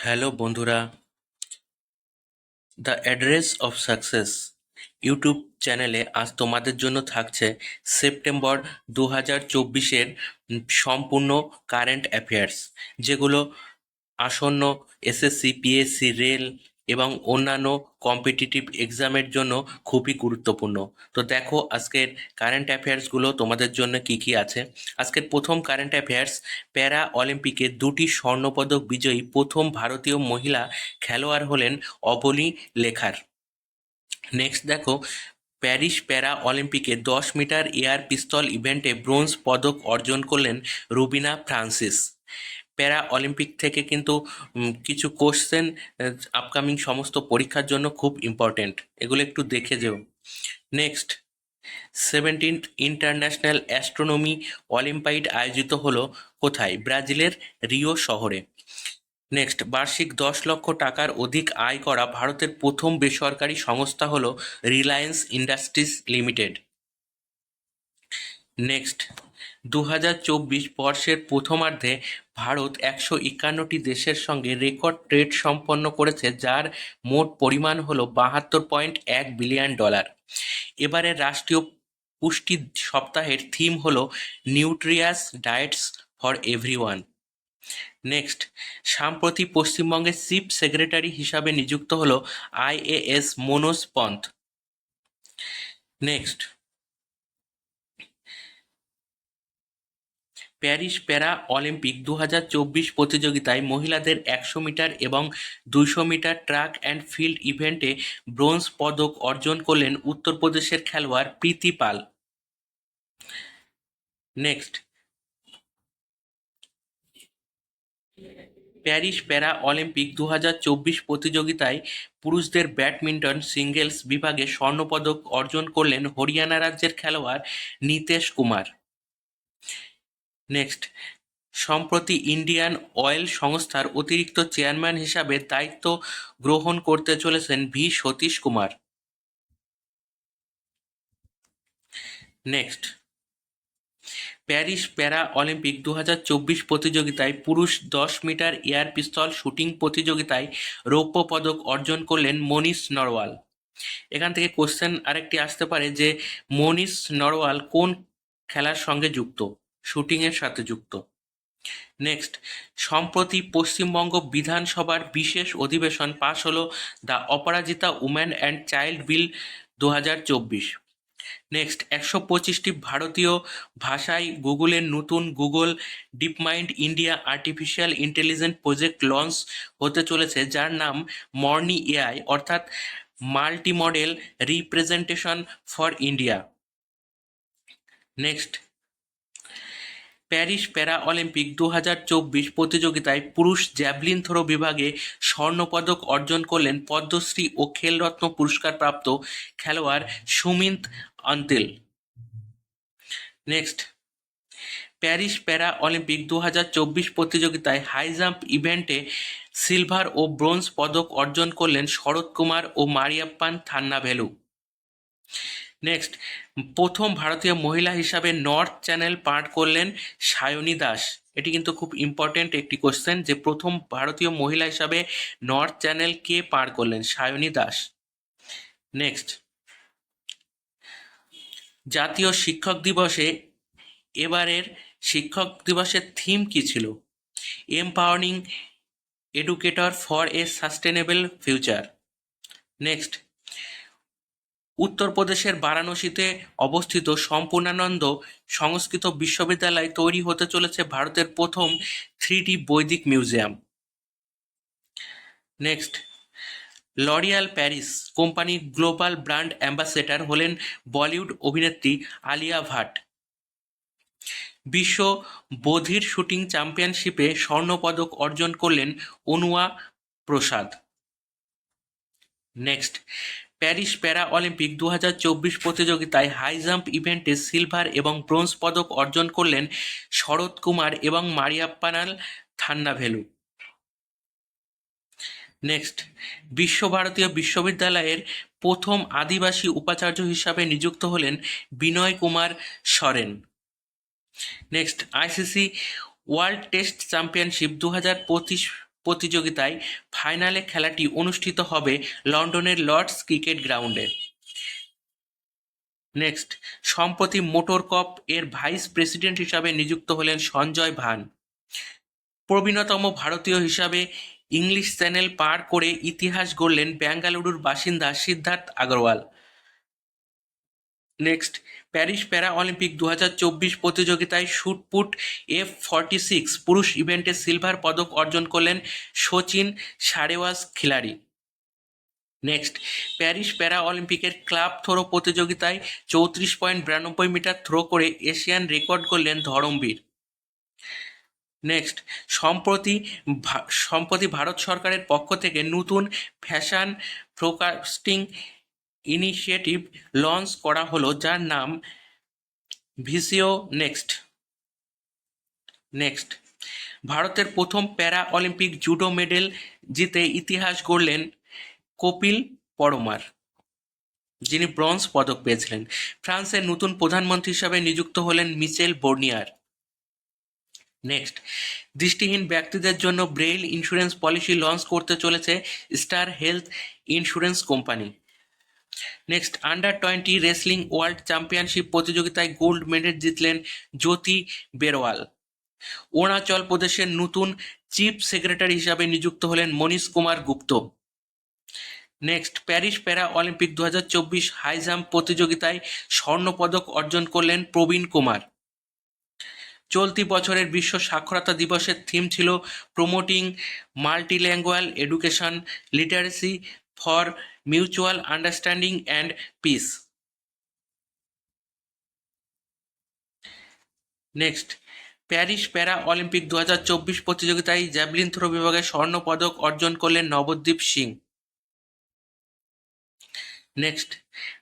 Hello বন্ধুরা, the address of success YouTube চ্যানেলে আজ তোমাদের জন্য থাকছে সেপ্টেম্বর 2024-এর সম্পূর্ণ কারেন্ট অ্যাফেয়ার্স, যেগুলো আসন্ন এসএসসি, পিএসসি, রেল এবং অন্যান্য কম্পিটিটিভ এক্সামের জন্য খুবই গুরুত্বপূর্ণ। তো দেখো আজকের কারেন্ট অ্যাফেয়ার্সগুলো তোমাদের জন্য কি কি আছে। আজকের প্রথম কারেন্ট অ্যাফেয়ার্স, প্যারা অলিম্পিকে 2টি স্বর্ণপদক বিজয়ী প্রথম ভারতীয় মহিলা খেলোয়াড় হলেন অবনী লেখার। নেক্সট দেখো, প্যারিস প্যারা অলিম্পিকে 10 মিটার এয়ার পিস্তল ইভেন্টে ব্রোঞ্জ পদক অর্জন করলেন রুবিনা ফ্রান্সিস। প্যারা অলিম্পিক থেকে কিন্তু কিছু কোশ্চেন আপকামিং সমস্ত পরীক্ষার জন্য খুব ইম্পর্টেন্ট, এগুলো একটু দেখে যেও। Next, 17th international astronomy olympiad আয়োজিত হলো কোথায়? ব্রাজিলের রিও শহরে। নেক্সট, বার্ষিক 10 লক্ষ টাকার অধিক আয় করা ভারতের প্রথম বেসরকারি সংস্থা হলো রিলায়েন্স ইন্ডাস্ট্রিজ লিমিটেড। নেক্সট, 2024 বর্ষের প্রথমার্ধে ভারত 151টি দেশের সঙ্গে রেকর্ড ট্রেড সম্পন্ন করেছে, যার মোট পরিমাণ হলো $72.1 বিলিয়ন। এবারের রাষ্ট্রীয় পুষ্টি সপ্তাহের থিম হলো nutritious diets for everyone. Next, সম্প্রতি পশ্চিমবঙ্গের চিফ সেক্রেটারি হিসাবে নিযুক্ত হলো IAS Manoj Pant. Next, Paris para Olympic 2024 প্রতিযোগিতায় মহিলাদের 100 মিটার এবং 200 মিটার ট্র্যাক অ্যান্ড ফিল্ড ইভেন্টে ব্রোঞ্জ পদক অর্জন করলেন উত্তরপ্রদেশের খেলোয়াড় প্রীতি পাল। নেক্সট, প্যারিস প্যারা অলিম্পিক 2024 প্রতিযোগিতায় পুরুষদের ব্যাডমিন্টন সিঙ্গেলস বিভাগে স্বর্ণপদক অর্জন করলেন হরিয়ানা রাজ্যের খেলোয়াড় নীতেশ কুমার। নেক্সট, সম্প্রতি ইন্ডিয়ান অয়েল সংস্থার অতিরিক্ত চেয়ারম্যান হিসাবে দায়িত্ব গ্রহণ করতে চলেছেন V Satish Kumar. Next, Paris para Olympic 2024 প্রতিযোগিতায় পুরুষ 10 মিটার এয়ার পিস্তল শুটিং প্রতিযোগিতায় রৌপ্য পদক অর্জন করলেন মনীষ নরওয়াল। এখান থেকে কোশ্চেন আরেকটি আসতে পারে যে মনীষ নরওয়াল কোন খেলার সঙ্গে যুক্ত? শুটিংয়ের সাথে যুক্ত। নেক্সট, সম্প্রতি পশ্চিমবঙ্গ বিধানসভার বিশেষ অধিবেশন পাশ হলো the Aparajita woman and child bill 2024। Next, 125টি ভারতীয় ভাষায় গুগলের নতুন Google DeepMind India artificial intelligence project launch হতে চলেছে, যার নাম মর্নি এআই, অর্থাৎ multi model representation for India. Next, Paris para Olympic 2024 প্রতিযোগিতায় পুরুষ জ্যাভলিন থ্রো বিভাগে স্বর্ণপদক অর্জন করলেন পদ্মশ্রী ও খেলরত্ন পুরস্কারপ্রাপ্ত খেলোয়াড় Sumit Antil. Next, Paris para Olympic 2024 প্রতিযোগিতায় হাই জাম্প ইভেন্টে সিলভার ও ব্রোঞ্জ পদক অর্জন করলেন শরৎ কুমার ও মারিয়াপ্পান থান্নাভেলু। নেক্সট, প্রথম ভারতীয় মহিলা হিসাবে নর্থ চ্যানেল পার করলেন সায়নী দাস। এটি কিন্তু খুব ইম্পর্টেন্ট একটি কোশ্চেন যে প্রথম ভারতীয় মহিলা হিসাবে নর্থ চ্যানেল কে পার করলেন? সায়নী দাস। নেক্সট, জাতীয় শিক্ষক দিবসে এবারের শিক্ষক দিবসের থিম কি ছিল? Empowering educator for a sustainable future. Next, উত্তরপ্রদেশের বারাণসীতে অবস্থিত সম্পূর্ণানন্দ সংস্কৃত বিশ্ববিদ্যালয় তৈরি হতে চলেছে ভারতের প্রথম 3D বৈদিক মিউজিয়াম। নেক্সট, লরিয়াল প্যারিস কোম্পানির গ্লোবাল ব্র্যান্ড অ্যাম্বাসেডর হলেন বলিউড অভিনেত্রী আলিয়া ভাট। বিশ্ব বধির শুটিং চ্যাম্পিয়নশিপে স্বর্ণপদক অর্জন করলেন অনুয়া প্রসাদ। নেক্সট, প্যারিস প্যারা অলিম্পিক 2024 প্রতিযোগিতায় হাই জাম্প ইভেন্টে সিলভার এবং ব্রোঞ্জ পদক অর্জন করলেন শরৎ কুমার এবং মারিয়াপ্পানাল থান্নাভেলু। নেক্সট, বিশ্বভারতীয় বিশ্ববিদ্যালয়ের প্রথম আদিবাসী উপাচার্য হিসাবে নিযুক্ত হলেন Binay Kumar Soren. Next, ICC world test championship 2025 প্রতিযোগিতায় ফাইনালে খেলাটি অনুষ্ঠিত হবে লন্ডনের লর্ডস ক্রিকেট গ্রাউন্ডে। নেক্সট, সম্প্রতি মোটর কপ এর ভাইস প্রেসিডেন্ট হিসাবে নিযুক্ত হলেন সঞ্জয় ভান। প্রবীণতম ভারতীয় হিসাবে ইংলিশ চ্যানেল পার করে ইতিহাস গড়লেন বেঙ্গালুরুর বাসিন্দা Siddharth Agarwal. Next, Paris para Olympic 2024 প্রতিযোগিতায় শুটপুট F46 পুরুষ ইভেন্টে সিলভার পদক অর্জন করলেন সচিন সারেওয়াজ খিলাড়ি। নেক্সট, প্যারিস প্যারা অলিম্পিকের ক্লাব থ্রো প্রতিযোগিতায় 34.92 মিটার থ্রো করে এশিয়ান রেকর্ড করলেন ধরমবীর। নেক্সট, সম্প্রতি ভারত সরকারের পক্ষ থেকে নতুন ফ্যাশন ফোরকাস্টিং ইনিশিয়েটিভ লঞ্চ করা হলো, যার নাম ভিসিও নেক্সট। নেক্সট, ভারতের প্রথম প্যারা অলিম্পিক জুডো মেডেল জিতে ইতিহাস গড়লেন কপিল পরমার, যিনি ব্রোঞ্জ পদক পেয়েছিলেন। ফ্রান্সের নতুন প্রধানমন্ত্রী হিসাবে নিযুক্ত হলেন মিচেল বর্নিয়ার। নেক্সট, দৃষ্টিহীন ব্যক্তিদের জন্য ব্রেইল ইন্স্যুরেন্স পলিসি লঞ্চ করতে চলেছে star health insurance company. Next, under wrestling world championship প্রতিযোগিতায় গোল্ড মেডেল জিতলেন জ্যোতি বেরওয়াল। অরুণাচল প্রদেশের নতুন চিফ সেক্রেটারি হিসাবে নিযুক্ত হলেন Manish Kumar Gupta. Next, Paris para Olympic 2024 high jump প্রতিযোগিতায় স্বর্ণপদক অর্জন করলেন প্রবীণ কুমার। চলতি বছরের বিশ্ব সাক্ষরতা দিবসের থিম ছিল promoting multilingual education, literacy for mutual understanding and piece. Next, Paris para Olympic 2024 প্রতিযোগিতায় জ্যাভলিন থ্রো বিভাগে স্বর্ণপদক অর্জন করলেন Nabadwip Singh. Next,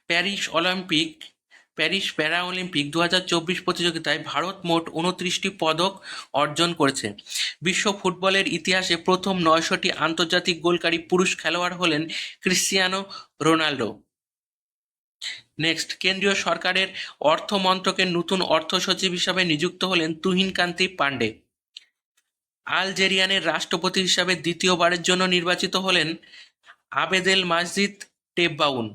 Paris para Olympic 2024 প্রতিযোগিতায় ভারত মোট 29টি পদক অর্জন করেছে। বিশ্ব ফুটবলের ইতিহাসে প্রথম 900টি আন্তর্জাতিক গোলকারী পুরুষ খেলোয়াড় হলেন ক্রিশ্চিয়ানো রোনাল্ডো। নেক্সট, কেন্দ্রীয় সরকারের অর্থ মন্ত্রকের নতুন অর্থ সচিব হিসাবে নিযুক্ত হলেন তুহিন কান্তি পান্ডে। আলজেরিয়ানের রাষ্ট্রপতি হিসাবে দ্বিতীয়বারের জন্য নির্বাচিত হলেন আবেদেল মাজিদ টেব্বাউন।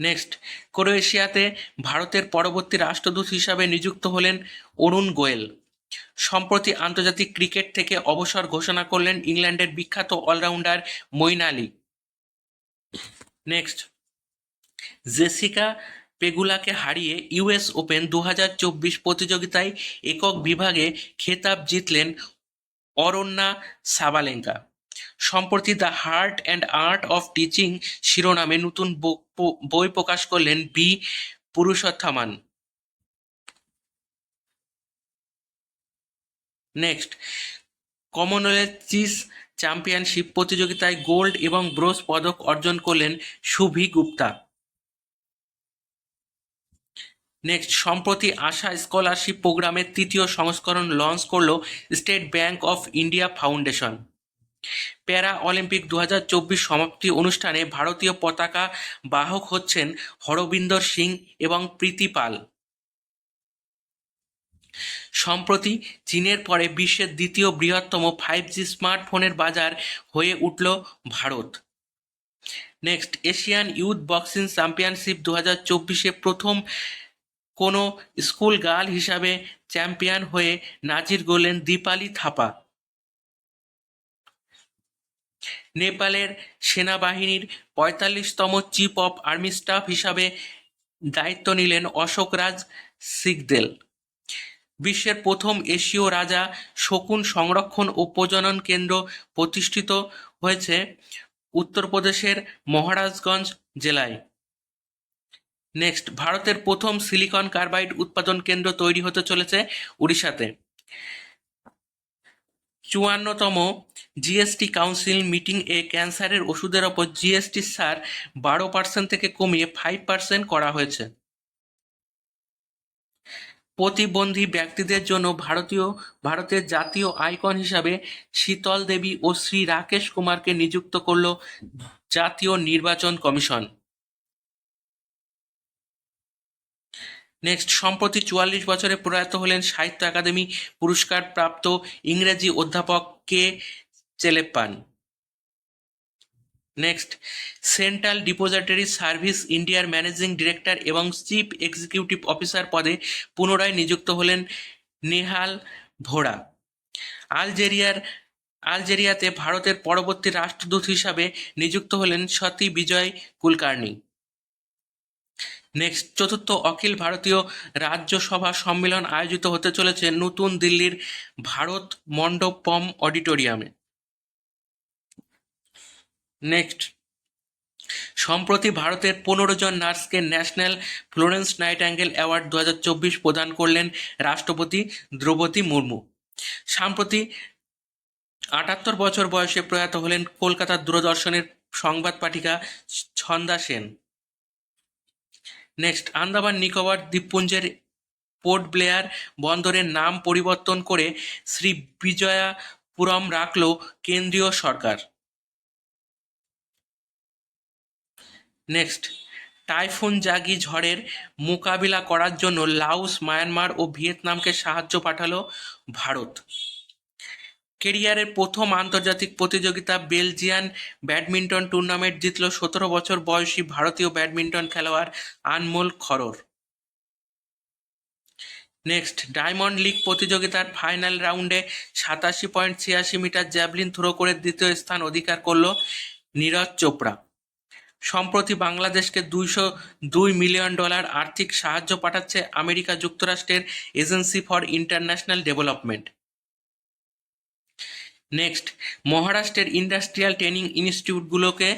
নেক্সট, ক্রোয়েশিয়াতে ভারতের পরবর্তী রাষ্ট্রদূত হিসাবে নিযুক্ত হলেন অরুণ গোয়েল। সম্প্রতি আন্তর্জাতিক ক্রিকেট থেকে অবসর ঘোষণা করলেন ইংল্যান্ডের বিখ্যাত all-rounder Moeen Ali. Next, Jessica পেগুলাকে হারিয়ে ইউএস ওপেন 2024 প্রতিযোগিতায় একক বিভাগে খেতাব জিতলেন অরণ্যা সাবালেঙ্কা। সম্প্রতি the heart and art of teaching শিরোনামে নতুন বই প্রকাশ করলেন B Purushothaman. Next, commonwealth chess championship প্রতিযোগিতায় গোল্ড এবং ব্রোঞ্জ পদক অর্জন করলেন শুভি গুপ্তা। নেক্সট, সম্প্রতি আশা স্কলারশিপ প্রোগ্রামের 3য় সংস্করণ লঞ্চ করল state bank of India foundation. প্যারা অলিম্পিক 2024 সমাপ্তি অনুষ্ঠানে ভারতীয় পতাকা বাহক হচ্ছেন হরবিন্দর সিং এবং প্রীতি পাল। সম্প্রতি চীনের পরে বিশ্বের দ্বিতীয় বৃহত্তম 5G স্মার্টফোনের বাজার হয়ে উঠল Bharat. Next, Asian youth boxing championship 2024-এ প্রথম কোনো স্কুল গার্ল হিসাবে চ্যাম্পিয়ন হয়ে নাজির গড়লেন দীপালি থাপা। নেপালের সেনাবাহিনীর 45তম চিফ অফ আর্মি স্টাফ হিসাবে দায়িত্ব নিলেন অশোক রাজ সিগদেল। বিশ্বের প্রথম এশীয় রাজা শকুন সংরক্ষণ ও প্রজনন কেন্দ্র প্রতিষ্ঠিত হয়েছে উত্তরপ্রদেশের মহারাজগঞ্জ জেলায়। নেক্সট, ভারতের প্রথম সিলিকন কার্বাইড উৎপাদন কেন্দ্র তৈরি হতে চলেছে উড়িষ্যাতে। 54তম জিএসটি কাউন্সিল মিটিং-এ ক্যান্সারের ওষুধের ওপর জিএসটি ছাড় 12% থেকে কমিয়ে 5% করা হয়েছে। প্রতিবন্ধী ব্যক্তিদের জন্য ভারতের জাতীয় আইকন হিসাবে শীতল দেবী ও শ্রী রাকেশ কুমারকে নিযুক্ত করল জাতীয় নির্বাচন কমিশন। নেক্সট, সম্প্রতি 44 বছরে প্রয়াত হলেন সাহিত্য একাডেমি পুরস্কার প্রাপ্ত ইংরেজি অধ্যাপক কে চেলেপ্পান। নেক্সট, সেন্ট্রাল ডিপোজিটরি সার্ভিস ইন্ডিয়ার ম্যানেজিং ডিরেক্টর এবং চিফ এক্সিকিউটিভ অফিসার পদে পুনরায় নিযুক্ত হলেন নেহাল ভোরা। আলজেরিয়াতে ভারতের পরবর্তী রাষ্ট্রদূত হিসাবে নিযুক্ত হলেন সতী বিজয় কুলকার্নি। নেক্সট, চতুর্থ অখিল ভারতীয় রাজ্যসভা সম্মেলন আয়োজিত হতে চলেছে নতুন দিল্লির ভারত মণ্ডপম অডিটোরিয়ামে। নেক্সট, সম্প্রতি ভারতের 15 জন নার্সকে ন্যাশনাল ফ্লোরেন্স নাইটাঙ্গেল অ্যাওয়ার্ড 2024 প্রদান করলেন রাষ্ট্রপতি দ্রৌপদী মুর্মু। সম্প্রতি 78 বছর বয়সে প্রয়াত হলেন কলকাতার দূরদর্শনের সংবাদ পাঠিকা ছন্দা সেন। নেক্সট, আন্দামান নিকোবর দ্বীপপুঞ্জের পোর্ট ব্লেয়ার বন্দরের নাম পরিবর্তন করে শ্রী বিজয়াপুরম রাখল কেন্দ্রীয় সরকার। নেক্সট, টাইফুন জাগি ঝড়ের মোকাবিলা করার জন্য লাওস, মায়ানমার ও ভিয়েতনামকে সাহায্য পাঠালো ভারত। কেরিয়ারের প্রথম আন্তর্জাতিক প্রতিযোগিতা বেলজিয়ান ব্যাডমিন্টন টুর্নামেন্ট জিতল 17 বছর বয়সী ভারতীয় ব্যাডমিন্টন খেলোয়াড় আনমোল খরর। নেক্সট, ডায়মন্ড লিগ প্রতিযোগিতার ফাইনাল রাউন্ডে 87.86 মিটার জ্যাভলিন থ্রো করে দ্বিতীয় স্থান অধিকার করল নীরজ চোপড়া। সম্প্রতি বাংলাদেশকে $202 মিলিয়ন আর্থিক সাহায্য পাঠাচ্ছে আমেরিকা যুক্তরাষ্ট্রের agency for international development. Next, মহারাষ্ট্রের ইন্ডাস্ট্রিয়াল ট্রেনিং ইনস্টিটিউটগুলোকে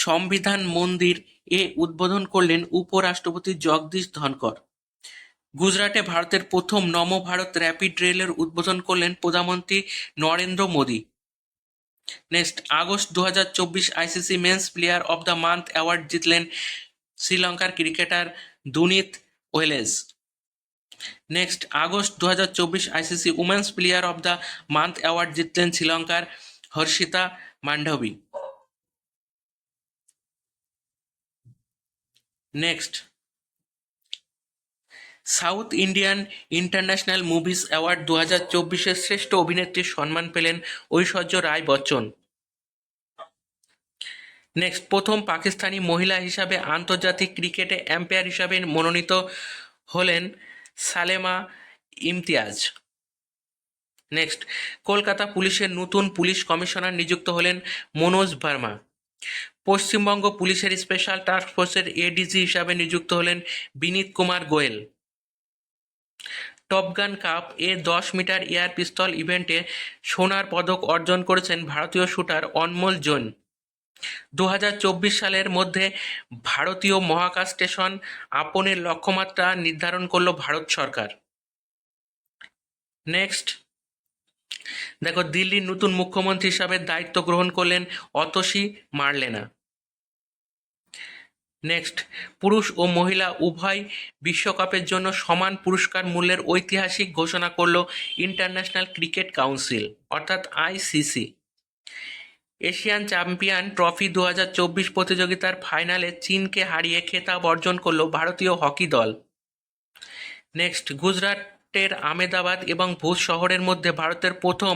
সংবিধান মন্দির এ উদ্বোধন করলেন উপরাষ্ট্রপতি জগদীশ ধনকর। গুজরাটে ভারতের প্রথম নমো ভারত র্যাপিড রেলের উদ্বোধন করলেন প্রধানমন্ত্রী Narendra Modi. Next, August 2024 ICC men's player of the month award জিতলেন শ্রীলঙ্কার cricketer Dunith Wellalage. Next, August 2024 ICC women's player of the month award জিতলেন শ্রীলঙ্কার Harshitha Mandavi. Next, South Indian International movies award 2024 শ্রেষ্ঠ অভিনেত্রীর সম্মান পেলেন ঐশ্বর্য রায় বচ্চন। নেক্সট, প্রথম পাকিস্তানি মহিলা হিসাবে আন্তর্জাতিক ক্রিকেটে আম্পায়ার হিসাবে মনোনীত হলেন সালেমা ইমতিয়াজ। নেক্সট, কলকাতা পুলিশের নতুন পুলিশ কমিশনার নিযুক্ত হলেন মনোজ ভার্মা। পশ্চিমবঙ্গ পুলিশের স্পেশাল টাস্ক ফোর্সের এডিজি হিসাবে নিযুক্ত হলেন বিনীত কুমার গোয়েল। টপগান কাপ এ 10 মিটার এয়ার পিস্তল ইভেন্টে সোনার পদক অর্জন করেছেন ভারতীয় শুটার অনমোল জৈন। 2024 সালের মধ্যে ভারতীয় মহাকাশ স্টেশন আপনের লক্ষ্যমাত্রা নির্ধারণ করল ভারত সরকার। নেক্সট, দেখো, দিল্লির নতুন মুখ্যমন্ত্রী হিসাবে দায়িত্ব গ্রহণ করলেন অতসী মার্লেনা। নেক্সট, পুরুষ ও মহিলা উভয় বিশ্বকাপের জন্য সমান পুরস্কার মূল্যের ঐতিহাসিক ঘোষণা করল ইন্টারন্যাশনাল ক্রিকেট কাউন্সিল অর্থাৎ আইসিসি। এশিয়ান চ্যাম্পিয়ন ট্রফি 2024 প্রতিযোগিতার ফাইনালে চীনকে হারিয়ে খেতাব অর্জন করল ভারতীয় হকি দল। নেক্সট, গুজরাটের আহমেদাবাদ এবং ভুজ শহরের মধ্যে ভারতের প্রথম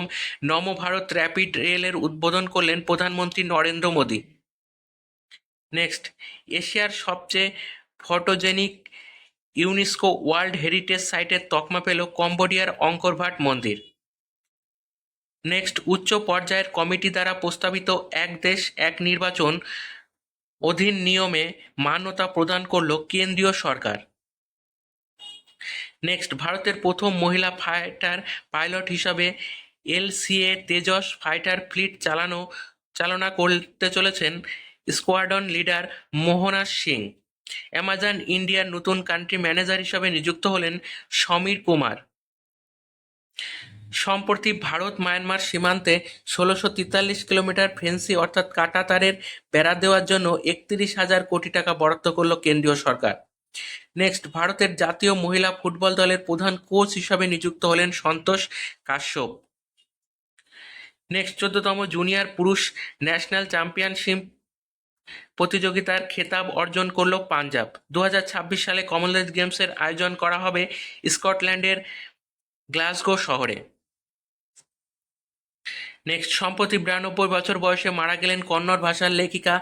নমো ভারত র্যাপিড রেলের উদ্বোধন করলেন প্রধানমন্ত্রী নরেন্দ্র মোদী। নেক্সট, এশিয়ার সবচেয়ে ফটোজেনিক ইউনেস্কো ওয়ার্ল্ড হেরিটেজ সাইটের তকমা পেল কম্বোডিয়ার অঙ্কর ভাট মন্দির। নেক্সট, উচ্চ পর্যায়ের কমিটি দ্বারা প্রস্তাবিত এক দেশ এক নির্বাচন অধিনিয়মে মান্যতা প্রদান করল কেন্দ্রীয় সরকার। নেক্সট, ভারতের প্রথম মহিলা ফাইটার পাইলট হিসাবে এলসিএ তেজস ফাইটার ফ্লিট চালনা করতে চলেছেন স্কোয়াড্রন লিডার মোহনা সিং। অ্যামাজন ইন্ডিয়ার নতুন কান্ট্রি ম্যানেজার হিসাবে নিযুক্ত হলেন সমীর কুমার। সম্প্রতি ভারত মায়ানমার সীমান্তে 1643 কিলোমিটার ফেন্সি অর্থাৎ কাঁটা তারের বেড়া দেওয়ার জন্য 31,000 কোটি টাকা বরাদ্দ করল কেন্দ্রীয় সরকার। নেক্সট, ভারতের জাতীয় মহিলা ফুটবল দলের প্রধান কোচ হিসাবে নিযুক্ত হলেন সন্তোষ কাশ্যপ। নেক্সট, 14তম জুনিয়র পুরুষ ন্যাশনাল চ্যাম্পিয়নশিপ প্রতিযোগিতার খেতাব অর্জন করল পাঞ্জাব। 2026 সালে কমনওয়েলথ গেমসের আয়োজন করা হবে স্কটল্যান্ডের গ্লাসগো শহরে। নেক্সট, সম্প্রতি 92 বছর বয়সে মারা গেলেন কন্নড় ভাষার লেখিকা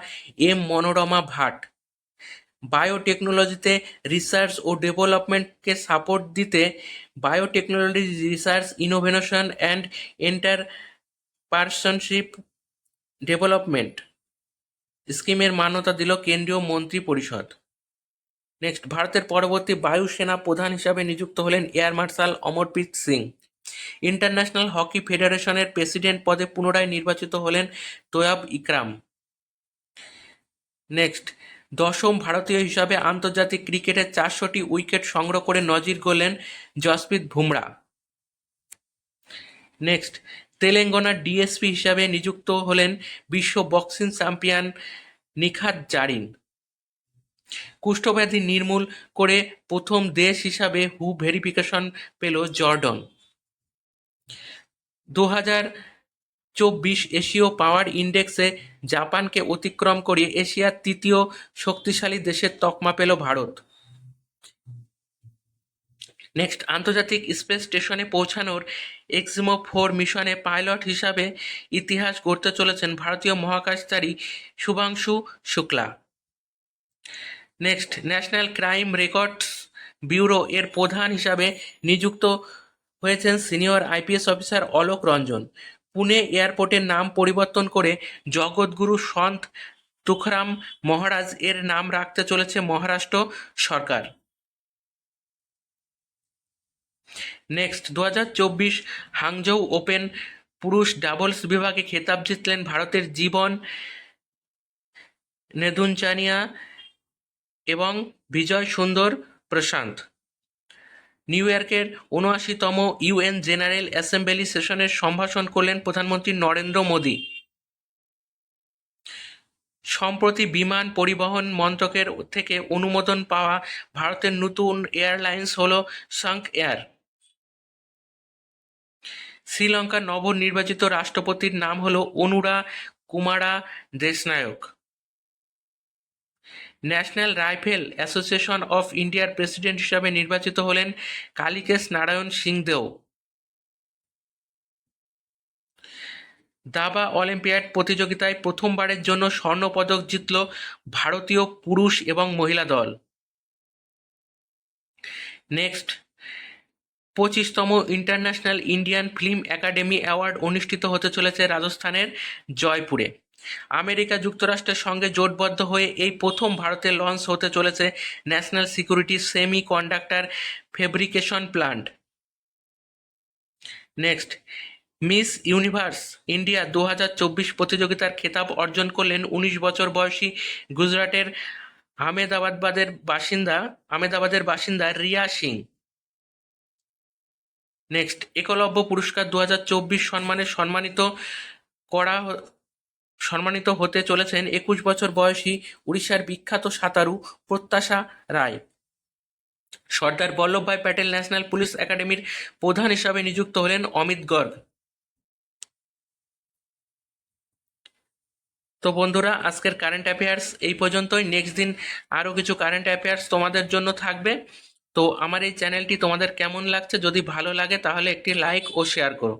এম মনোরমা ভাট। বায়োটেকনোলজিতে রিসার্চ ও ডেভেলপমেন্টকে সাপোর্ট দিতে biotechnology research innovation and entrepreneurship development স্কিমের মান্যতা দিল কেন্দ্রীয় মন্ত্রী পরিষদ। নেক্সট, ভারতের পরবর্তী বায়ুসেনা প্রধান হিসাবে নিযুক্ত হলেন air marshal Amarpreet Singh. International hockey ফেডারেশনের প্রেসিডেন্ট পদে পুনরায় নির্বাচিত হলেন তৈয়ব ইকরাম। নেক্সট, দশম ভারতীয় হিসাবে আন্তর্জাতিক ক্রিকেটে 400টি উইকেট সংগ্রহ করে নজির গড়লেন জসপ্রীত বুমরা। নেক্সট, তেলেঙ্গানার ডিএসপি হিসাবে নিযুক্ত হলেন বিশ্ব বক্সিং চ্যাম্পিয়ন নিখাত জারিন। কুষ্ঠব্যাধি নির্মূল করে প্রথম দেশ হিসাবে হু ভেরিফিকেশন পেল জর্ডন। 2024 এশীয় পাওয়ার ইন্ডেক্সে জাপানকে অতিক্রম করে এশিয়ার তৃতীয় শক্তিশালী দেশের তকমা পেল ভারত। নেক্সট, আন্তর্জাতিক স্পেস স্টেশনে পৌঁছানোর এক্সিমো-4 মিশনে পাইলট হিসাবে ইতিহাস গড়তে চলেছেন ভারতীয় মহাকাশচারী Shubhanshu Shukla. Next, national crime records bureau এর প্রধান হিসাবে নিযুক্ত হয়েছেন senior IPS officer Alok Ranjan. Pune এয়ারপোর্টের নাম পরিবর্তন করে জগৎগুরু সন্ত তুকারাম মহারাজ এর নাম রাখতে চলেছে মহারাষ্ট্র সরকার। নেক্সট, 2024 হাংঝৌ ওপেন পুরুষ ডাবলস বিভাগে খেতাব জিতলেন ভারতের জীবন নেদুনচানিয়া এবং বিজয় সুন্দর প্রশান্ত। নিউ ইয়র্কের 79তম ইউএন জেনারেল অ্যাসেম্বলি সেশনের সম্ভাষণ করলেন প্রধানমন্ত্রী নরেন্দ্র মোদী। সম্প্রতি বিমান পরিবহন মন্ত্রকের থেকে অনুমোদন পাওয়া ভারতের নতুন এয়ারলাইন্স হল সংক এয়ার। শ্রীলঙ্কার নবনির্বাচিত রাষ্ট্রপতির নাম হল Anura Kumara Dissanayake. National rifle association of ইন্ডিয়ার প্রেসিডেন্ট হিসাবে নির্বাচিত হলেন কালিকেশ নারায়ণ সিংদেও। দাবা অলিম্পিয়াড প্রতিযোগিতায় প্রথমবারের জন্য স্বর্ণপদক জিতল ভারতীয় পুরুষ এবং মহিলা দল। নেক্সট, 25তম international Indian film academy award অনুষ্ঠিত হতে চলেছে রাজস্থানের জয়পুরে। আমেরিকা যুক্তরাষ্ট্রের সঙ্গে জোটবদ্ধ হয়ে এই প্রথম ভারতে লঞ্চ হতে চলেছে national security semi conductor fabrication plant. Next, miss universe India 2024 প্রতিযোগিতার খেতাব অর্জন করলেন 19 বছর বয়সী গুজরাটের আহমেদাবাদের বাসিন্দা রিয়া সিং। নেক্সট, একলব্য পুরস্কার 2024 সম্মানে সম্মানিত হতে চলেছেন 21 বছর বয়সী উড়িষ্যার বিখ্যাত সাঁতারু প্রত্যাশা রায়। সর্দার বল্লভভাই প্যাটেল ন্যাশনাল পুলিশ একাডেমির প্রধান হিসাবে নিযুক্ত হলেন অমিত গর্গ। তো বন্ধুরা, আজকের কারেন্ট অ্যাফেয়ার্স এই পর্যন্তই। নেক্সট দিন আরও কিছু কারেন্ট অ্যাফেয়ার্স তোমাদের জন্য থাকবে। তো আমার এই চ্যানেলটি তোমাদের কেমন লাগছে? যদি ভালো লাগে তাহলে একটি লাইক ও শেয়ার করো।